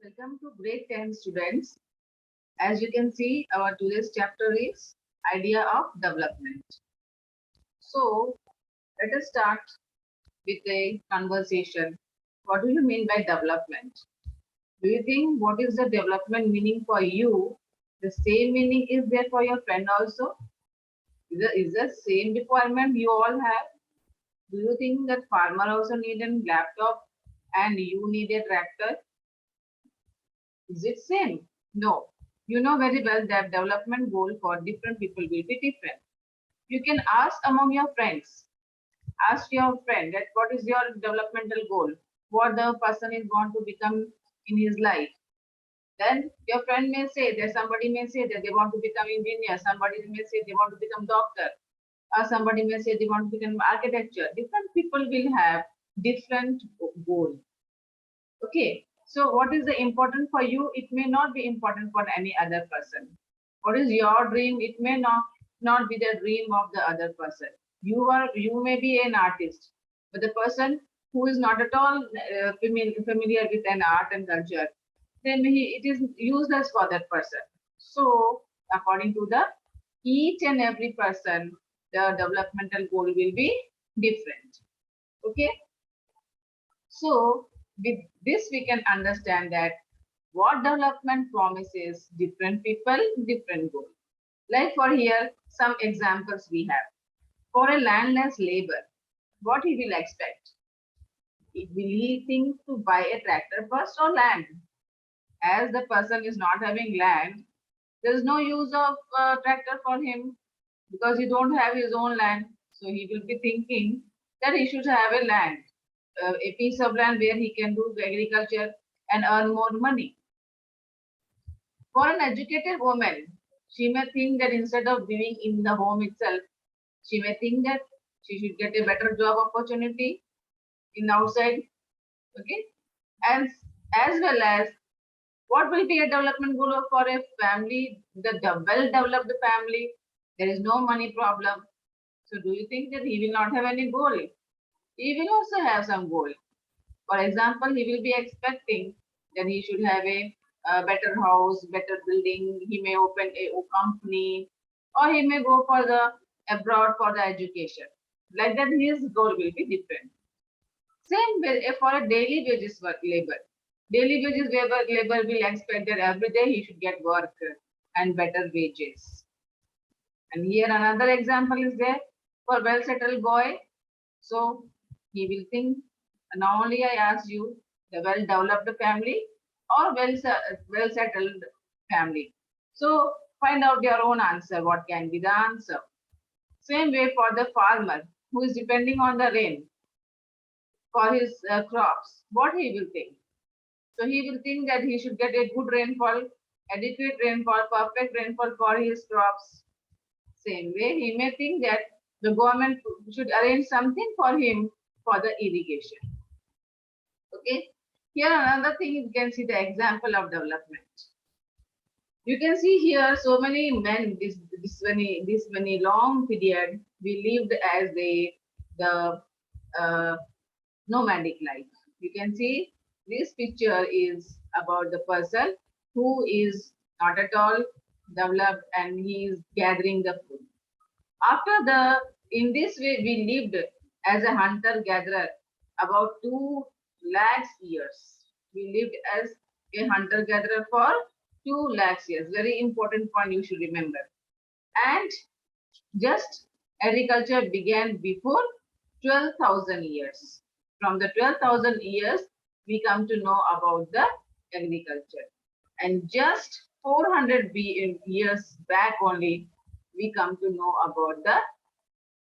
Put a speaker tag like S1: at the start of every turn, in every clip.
S1: Welcome to grade 10 students. As you can see, our today's chapter is idea of development. So let us start with a conversation. What do you mean by development? Do you think what is the development meaning for you? The same meaning is there for your friend also? Is the same requirement you all have? Do you think that farmer also need a laptop and you need a tractor? Is it same? No. You know very well that development goal for different people will be different. You can ask among your friends. Ask your friend that what is your developmental goal? What the person is want to become in his life. Then your friend may say that somebody may say that they want to become engineer. Somebody may say they want to become doctor. Or somebody may say they want to become architecture. Different people will have different goal. Okay. So what is the important for you? It may not be important for any other person. What is your dream? It may not be the dream of the other person. You may be an artist, but the person who is not at all familiar with an art and culture, then it is useless for that person. So according to the each and every person, the developmental goal will be different. Okay. So with this, we can understand that what development promises different people, different goals. Like for here, some examples we have. For a landless labor, what he will expect? Will he think to buy a tractor first or land? As the person is not having land, there is no use of tractor for him because he don't have his own land. So he will be thinking that he should have a land, a piece of land where he can do agriculture and earn more money. For an educated woman, she may think that instead of living in the home itself, she may think that she should get a better job opportunity in outside. Okay, and as well as what will be a development goal for a family, the well-developed family? There is no money problem. So do you think that he will not have any goal? He will also have some goal. For example, he will be expecting that he should have a better house, better building. He may open a company, or he may go for the abroad for the education. Like that, his goal will be different. Same way for a daily wages work labor. Daily wages labor will expect that every day he should get work and better wages. And here another example is there for well settled boy. So he will think, not only I ask you the well developed family or well settled family. So find out your own answer. What can be the answer? Same way for the farmer who is depending on the rain for his crops. What he will think? So he will think that he should get a good rainfall, adequate rainfall, perfect rainfall for his crops. Same way, he may think that the government should arrange something for him for the irrigation. Okay. Here another thing you can see the example of development. You can see here so many men this many long period we lived as the nomadic life. You can see this picture is about the person who is not at all developed and he is gathering the food. In this way, we lived as a hunter gatherer about 2 lakhs years. We lived as a hunter gatherer for 2 lakhs years. Very important point you should remember. And just agriculture began before 12,000 years. From the 12,000 years, we come to know about the agriculture. And just 400 years back only, we come to know about the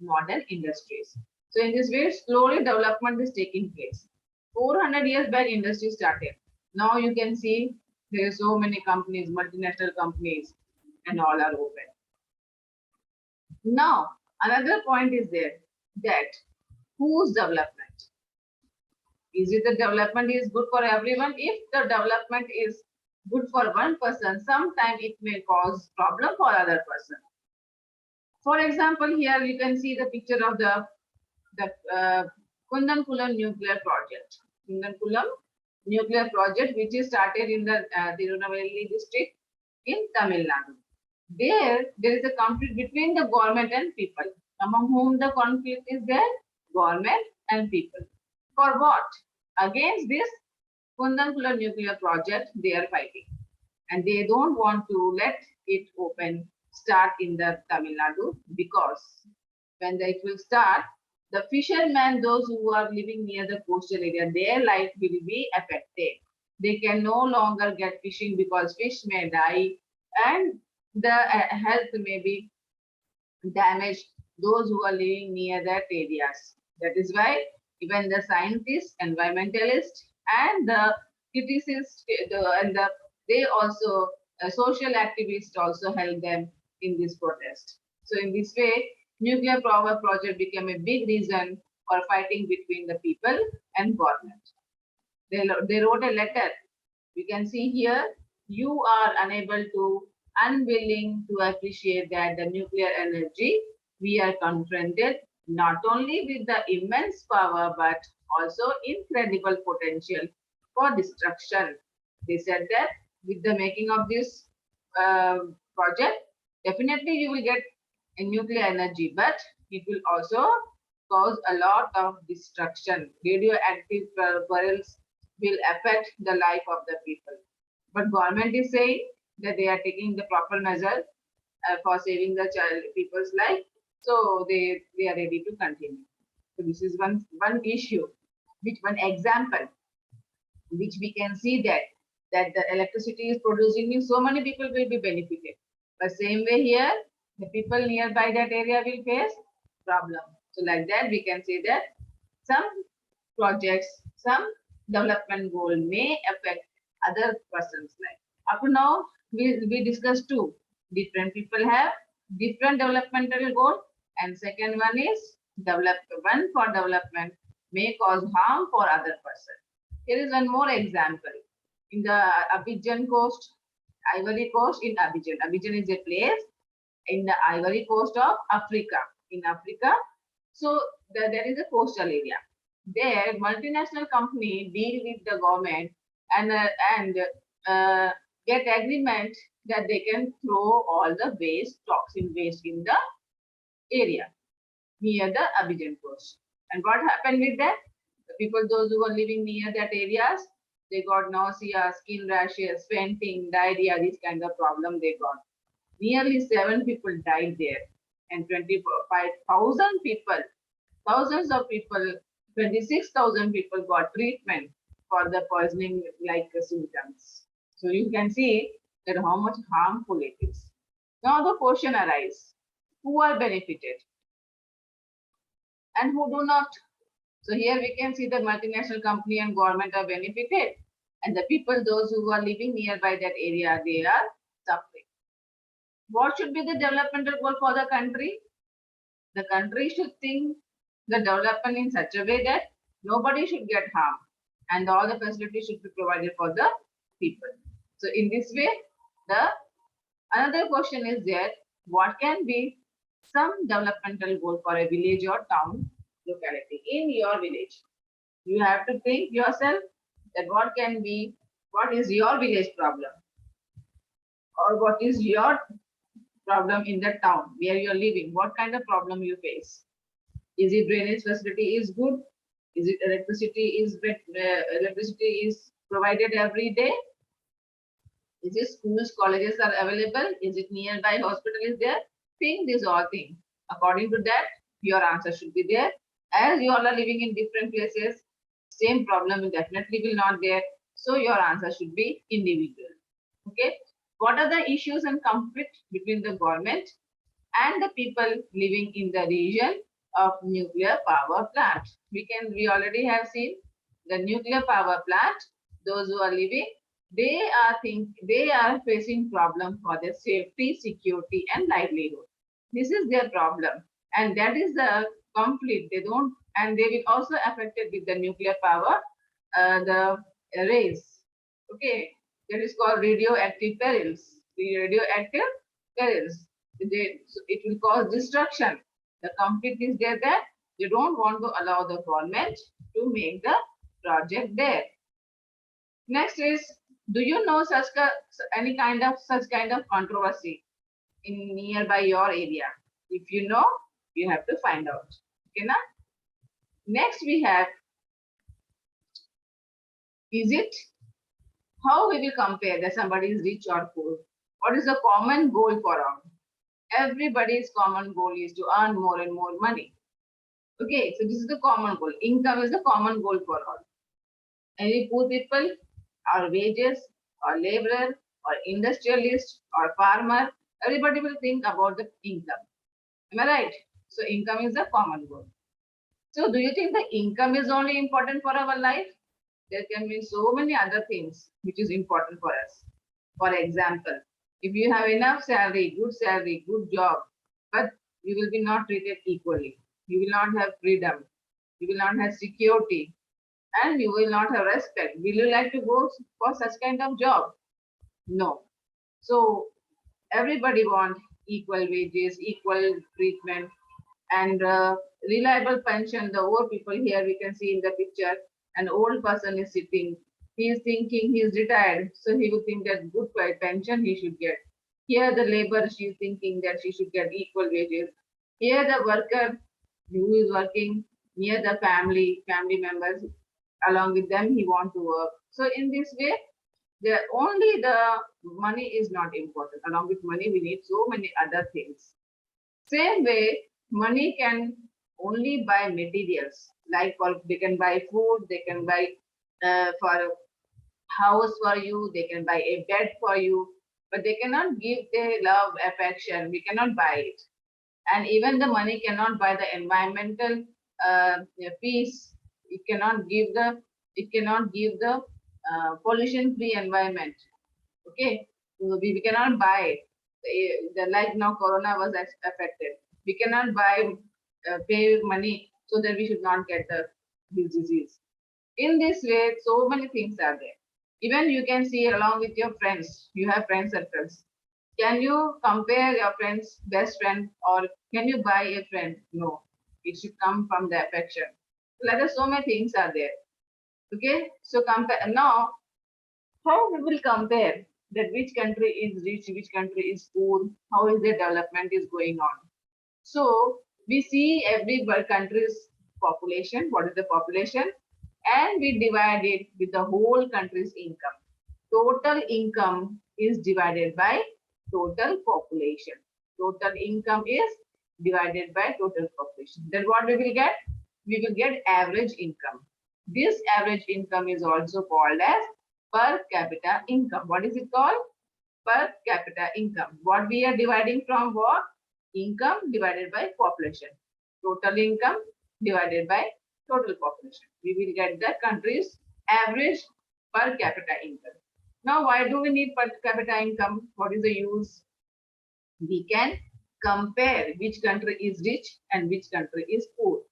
S1: modern industries. So in this way, slowly development is taking place. 400 years back, industry started. Now you can see there are so many companies, multinational companies, and all are open. Now, another point is there that whose development? Is it the development is good for everyone? If the development is good for one person, sometimes it may cause problem for other person. For example, here you can see the picture of the Kundankulam nuclear project. Kundankulam nuclear project which is started in the Tirunelveli district in Tamil Nadu. There is a conflict between the government and people. Among whom the conflict is there? Government and people. For what? Against this Kundankulam nuclear project, they are fighting. And they don't want to let it open, start in the Tamil Nadu, because when it will start, the fishermen, those who are living near the coastal area, their life will be affected. They can no longer get fishing because fish may die and the health may be damaged, those who are living near that areas. That is why even the scientists, environmentalists, and the citizens, they also social activists also help them in this protest. So in this way, nuclear power project became a big reason for fighting between the people and government. They wrote a letter. We can see here, you are unable to, unwilling to appreciate that the nuclear energy, we are confronted not only with the immense power, but also incredible potential for destruction. They said that with the making of this project, definitely you will get a nuclear energy, but it will also cause a lot of destruction. Radioactive perils will affect the life of the people. But government is saying that they are taking the proper measure for saving the people's life. So they are ready to continue. So this is one issue, which one example, which we can see that the electricity is producing means so many people will be benefited. But same way here, the people nearby that area will face problem. So like that, we can say that some projects, some development goal may affect other person's life. Up to now, we discussed two. Different people have different developmental goal, and second one is one for development may cause harm for other person. Here is one more example. In the Abidjan coast, Ivory Coast in Abidjan. Abidjan is a place in the Ivory Coast of Africa. In Africa, so there is a coastal area. There, multinational company deal with the government and get agreement that they can throw all the waste, toxin waste in the area near the Abidjan coast. And what happened with that? The people, those who were living near that areas, they got nausea, skin rashes, fainting, diarrhea, this kind of problem they got. Nearly 7 people died there, and 25,000 people, thousands of people, 26,000 people got treatment for the poisoning like symptoms. So you can see that how much harmful it is. Now the question arises, who are benefited and who do not? So here we can see the multinational company and government are benefited, and the people, those who are living nearby that area, they are suffering. What should be the developmental goal for the country? The country should think the development in such a way that nobody should get harmed and all the facilities should be provided for the people. So in this way, the another question is there, what can be some developmental goal for a village or town locality in your village? You have to think yourself that what is your village problem, or what is your problem in the town where you're living? What kind of problem you face? Is it drainage facility is good? Is it electricity is provided every day? Is it schools, colleges are available? Is it nearby hospital is there? Think these all things. According to that, your answer should be there. As you all are living in different places, same problem definitely will not there. So your answer should be individual. Okay. What are the issues and conflict between the government and the people living in the region of nuclear power plant? We already have seen the nuclear power plant. Those who are living, they are facing problem for their safety, security, and livelihood. This is their problem, and that is the conflict. They don't, and they will also affected with the nuclear power, the rays. Okay, that is called radioactive perils. The radioactive perils. So it will cause destruction. The conflict is there that you don't want to allow the government to make the project there. Next is, do you know any kind of such kind of controversy in nearby your area? If you know, you have to find out. Okay, na? Next we have, is it how we will compare that somebody is rich or poor? What is the common goal for all? Everybody's common goal is to earn more and more money. Okay, so this is the common goal. Income is the common goal for all. Any poor people, or wages, or laborer, or industrialist, or farmer, everybody will think about the income. Am I right? So income is the common goal. So do you think the income is only important for our life? There can be so many other things which is important for us. For example, if you have enough salary, good job, but you will be not treated equally. You will not have freedom. You will not have security, and you will not have respect. Will you like to go for such kind of job? No. So everybody want equal wages, equal treatment, and reliable pension. The old people here we can see in the picture, an old person is sitting. He is thinking he is retired, so he will think that good pension he should get. Here the labor, she is thinking that she should get equal wages. Here the worker who is working near the family members, along with them he want to work. So in this way, only the money is not important. Along with money, we need so many other things. Same way, money can only buy materials, like they can buy food, they can buy for a house for you, they can buy a bed for you, but they cannot give their love, affection. We cannot buy it, and even the money cannot buy the environmental peace. It cannot give the pollution-free environment. Okay, so we cannot buy the like now corona was affected. We cannot buy pay money so that we should not get this disease. In this way, so many things are there. Even you can see along with your friends. You have friend circles. Can you compare your friend's best friend, or can you buy a friend? No, it should come from the affection. Like so many things are there. Okay, so compare now. How we will compare that which country is rich, which country is poor, how is their development is going on. So we see every country's population, what is the population, and we divide it with the whole country's income. Total income is divided by total population. Total income is divided by total population. Then what we will get? We will get average income. This average income is also called as per capita income. What is it called? Per capita income. What we are dividing from what? Income divided by population. Total income divided by total population. We will get the country's average per capita income. Now, why do we need per capita income? What is the use? We can compare which country is rich and which country is poor.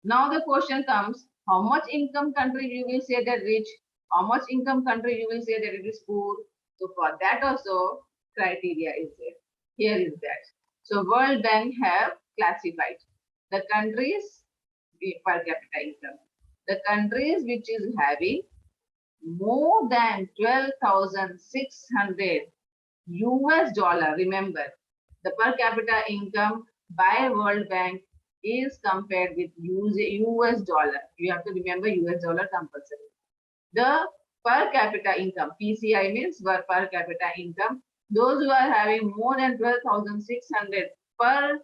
S1: Now the question comes, how much income country you will say that rich, how much income country you will say that it is poor. So for that also criteria is there. Here is that. So World Bank have classified the countries per capita income. The countries which is having more than 12,600 US dollar, remember, the per capita income by World Bank is compared with US dollar. You have to remember US dollar compulsory. The per capita income, PCI means per capita income, those who are having more than 12,600 per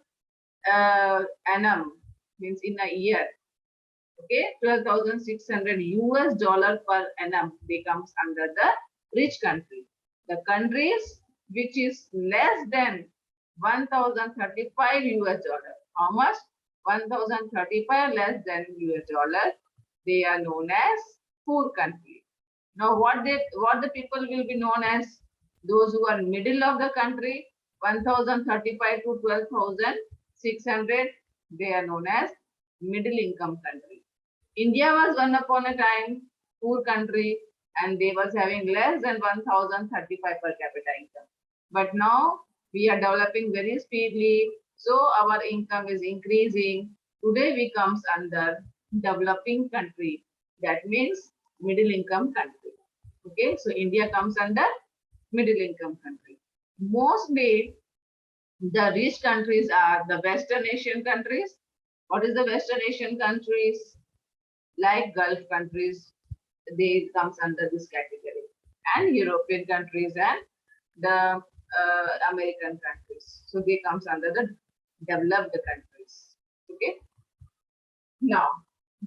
S1: annum, means in a year, okay, 12,600 US dollar per annum becomes under the rich country. The countries which is less than 1,035 US dollar. How much? 1,035 less than US dollar. They are known as poor country. Now what the people will be known as? Those who are middle of the country, 1,035 to 12,600, they are known as middle income country. India was one upon a time poor country, and they was having less than 1,035 per capita income. But now we are developing very speedily, so our income is increasing. Today we comes under developing country. That means middle income country. Okay, so India comes under middle income country. Mostly the rich countries are the Western Asian countries. What is the Western Asian countries? Like Gulf countries, they comes under this category. And European countries and the American countries. So they comes under the developed countries. Okay. Now,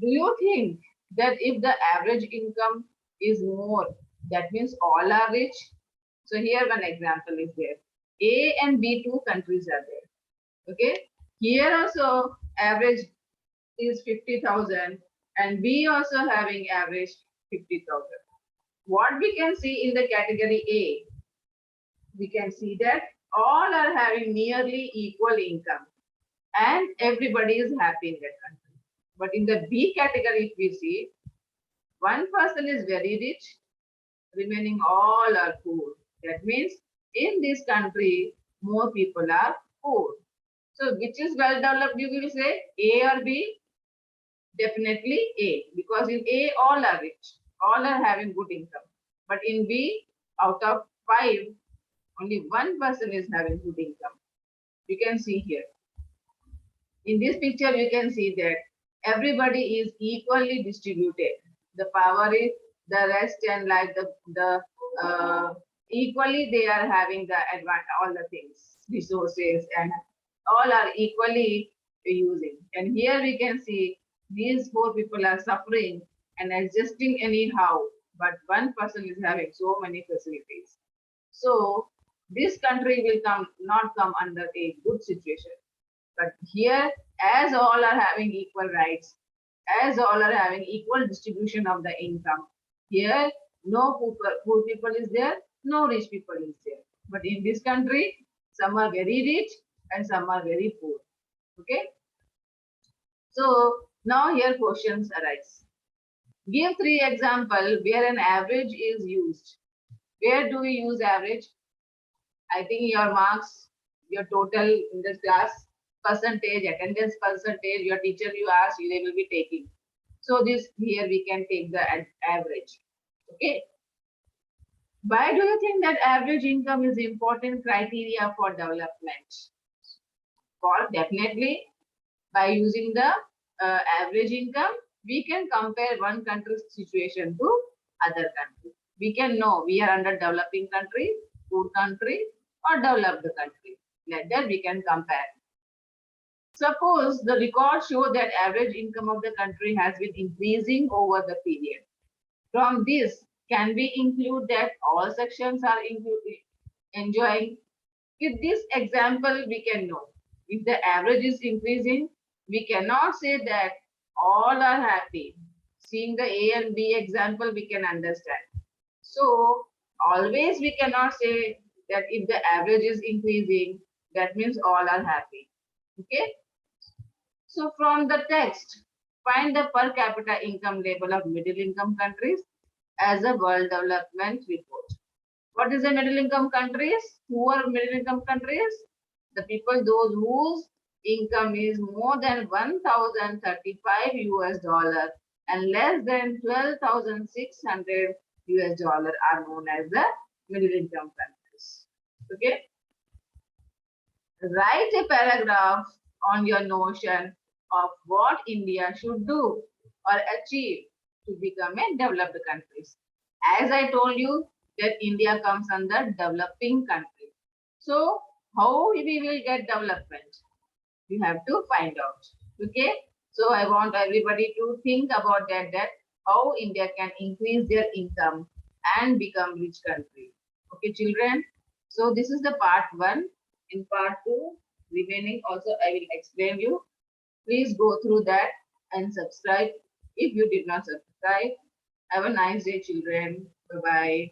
S1: do you think that if the average income is more, that means all are rich? So here one example is there. A and B two countries are there. Okay. Here also average is 50,000 and B also having average 50,000. What we can see in the category A, we can see that all are having nearly equal income and everybody is happy in that country. But in the B category, if we see, one person is very rich, remaining all are poor. That means in this country, more people are poor. So which is well developed, you will say A or B? Definitely A, because in A all are rich, all are having good income. But in B, out of 5, only one person is having good income. You can see here. In this picture, you can see that everybody is equally distributed. The power is the rest and like equally they are having the advantage, all the things, resources and all are equally using. And here we can see these 4 people are suffering and adjusting anyhow, but one person is having so many facilities. So this country will not come under a good situation. But here, as all are having equal rights, as all are having equal distribution of the income, here no poor people is there, no rich people is there. But in this country, some are very rich and some are very poor. Okay. So now here questions arise. Give 3 examples where an average is used. Where do we use average? I think your marks, your total in the class percentage, attendance percentage, your teacher you ask, they will be taking. So this here we can take the average. Okay. Why do you think that average income is important criteria for development? For definitely by using the average income, we can compare one country's situation to other country. We can know we are under developing country, poor country, or developed country. Like that we can compare. Suppose the records show that average income of the country has been increasing over the period. From this, can we include that all sections are enjoying? With this example, we can know if the average is increasing, we cannot say that all are happy. Seeing the A and B example, we can understand. So, always we cannot say that if the average is increasing, that means all are happy. Okay. So, from the text, find the per capita income level of middle income countries as a World Development Report. What is the middle income countries? Who are middle income countries? The people those whose income is more than 1,035 US dollar and less than 12,600 US dollar are known as the middle income countries. Okay. Write a paragraph on your notion of what India should do or achieve to become a developed country. As I told you that India comes under developing country. So how we will get development? You have to find out. Okay. So I want everybody to think about that how India can increase their income and become rich country. Okay, children. So this is the part 1. In part 2, remaining also I will explain you. Please go through that and subscribe if you did not subscribe. Have a nice day, children. Bye-bye.